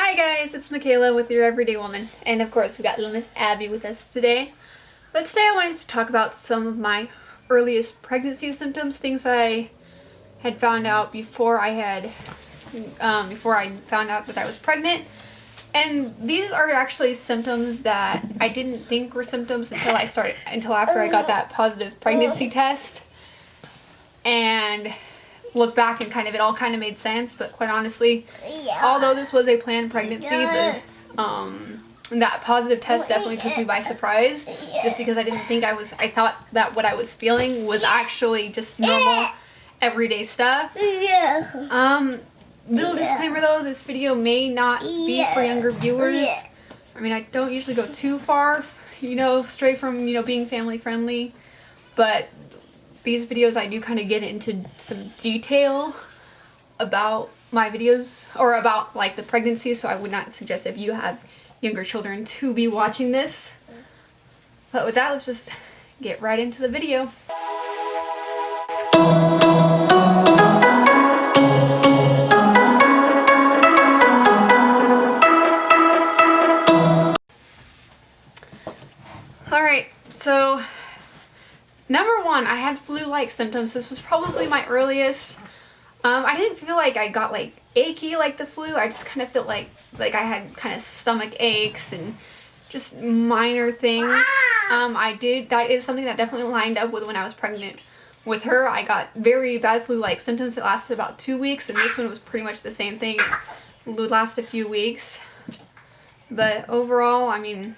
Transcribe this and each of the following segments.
Hi guys, it's Michaela with Your Everyday Woman, and of course we got little Miss Abby with us today. But today I wanted to talk about some of my earliest pregnancy symptoms, things I had found out before I found out that I was pregnant. And these are actually symptoms that I didn't think were symptoms until after I got that positive pregnancy test. And look back and it all kind of made sense, but quite honestly, although this was a planned pregnancy, that positive test definitely took me by surprise, just because I thought that what I was feeling was actually just normal everyday stuff. Little disclaimer though, this video may not be for younger viewers. I mean, I don't usually go too far, stray from, being family friendly, but these videos I do kind of get into some detail about my videos, or about like the pregnancy, so I would not suggest if you have younger children to be watching this. But with that, let's just get right into the video. Alright, so number one, I had flu-like symptoms. This was probably my earliest. I didn't feel like I got like achy like the flu. I just kind of felt like I had kind of stomach aches and just minor things. That is something that definitely lined up with when I was pregnant with her. I got very bad flu-like symptoms that lasted about 2 weeks, and this one was pretty much the same thing. It would last a few weeks. But overall, I mean,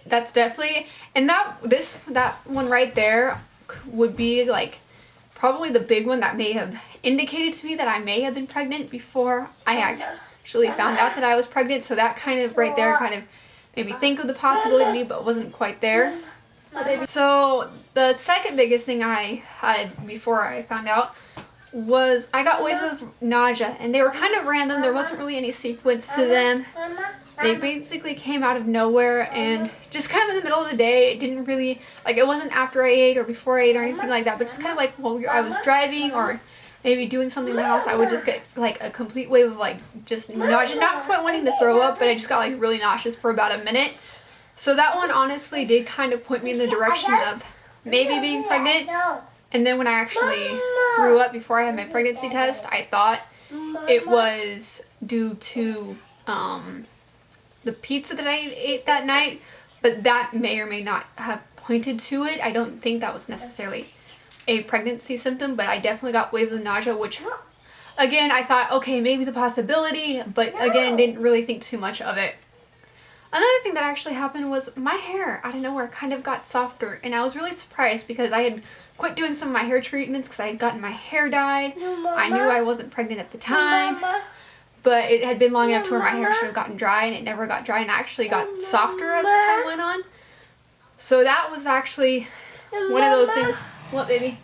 that's definitely, and that one right there would be like probably the big one that may have indicated to me that I may have been pregnant before I actually found out that I was pregnant. So that kind of right there kind of made me think of the possibility, but wasn't quite there. So the second biggest thing I had before I found out was I got waves of nausea, and they were kind of random. There wasn't really any sequence to them. They basically came out of nowhere and just kind of in the middle of the day. It didn't really, like, it wasn't after I ate or before I ate or anything like that, but just kind of like while I was driving or maybe doing something in the house, I would just get like a complete wave of like just nausea, not quite wanting to throw up, but I just got like really nauseous for about a minute. So that one honestly did kind of point me in the direction of maybe being pregnant. And then when I actually threw up before I had my pregnancy test, I thought it was due to the pizza that I ate that night, but that may or may not have pointed to it. I don't think that was necessarily a pregnancy symptom, but I definitely got waves of nausea, which again, I thought, okay, maybe the possibility, but again, didn't really think too much of it. Another thing that actually happened was my hair out of nowhere kind of got softer, and I was really surprised because I had quit doing some of my hair treatments because I had gotten my hair dyed. I knew I wasn't pregnant at the time, but it had been long enough to where my hair should have gotten dry, and it never got dry, and actually got softer as time went on. So that was actually one of those things. What, baby?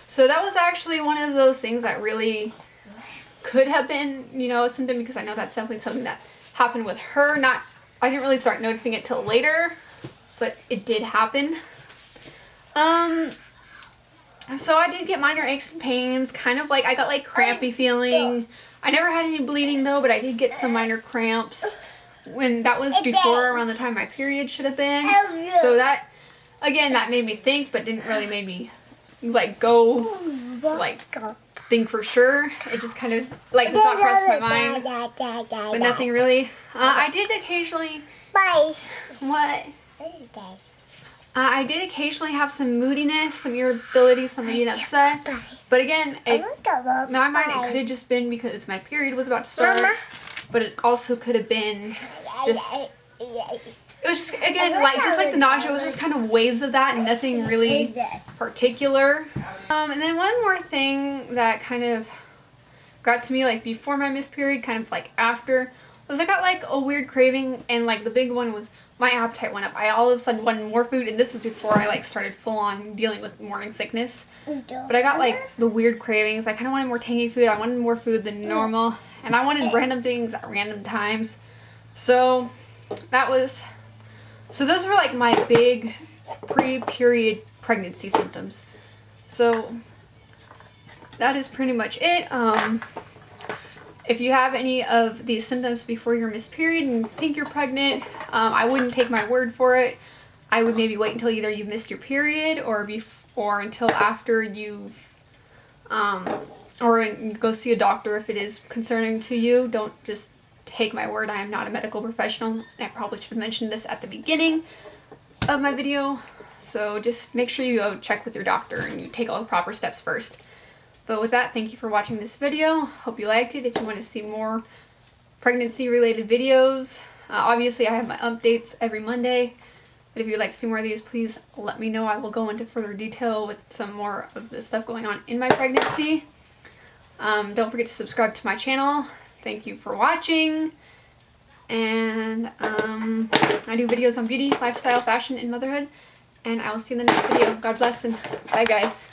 So that was actually one of those things that really could have been, a symptom, because I know that's definitely something that happened with her. I didn't really start noticing it till later, but it did happen. So I did get minor aches and pains, kind of like I got like crampy feeling. I never had any bleeding though, but I did get some minor cramps when that was before around the time my period should have been. So that, again, that made me think, but didn't really make me like go like think for sure. It just kind of like the thought crossed my mind, but nothing really. I did occasionally. What? I did occasionally have some moodiness, some irritability, some being upset. But again, in my mind, it could have just been because my period was about to start. But it also could have been just, it was just, again, just like the nausea, was just kind of waves of that and nothing really particular. And then one more thing that kind of got to me like before my missed period, kind of like after, was I got like a weird craving, and like the big one was my appetite went up. I all of a sudden wanted more food, and this was before I like started full on dealing with morning sickness. But I got like the weird cravings. I kind of wanted more tangy food. I wanted more food than normal, and I wanted random things at random times. So those were like my big pre-period pregnancy symptoms. So that is pretty much it. if you have any of these symptoms before your missed period and think you're pregnant, I wouldn't take my word for it. I would maybe wait until either you've missed your period or until after you've, or go see a doctor if it is concerning to you. Don't just take my word. I am not a medical professional. I probably should have mentioned this at the beginning of my video. So just make sure you go check with your doctor and you take all the proper steps first. But with that, thank you for watching this video. Hope you liked it. If you want to see more pregnancy related videos, obviously I have my updates every Monday. But if you'd like to see more of these, please let me know. I will go into further detail with some more of the stuff going on in my pregnancy. Don't forget to subscribe to my channel. Thank you for watching. And I do videos on beauty, lifestyle, fashion, and motherhood. And I will see you in the next video. God bless and bye, guys.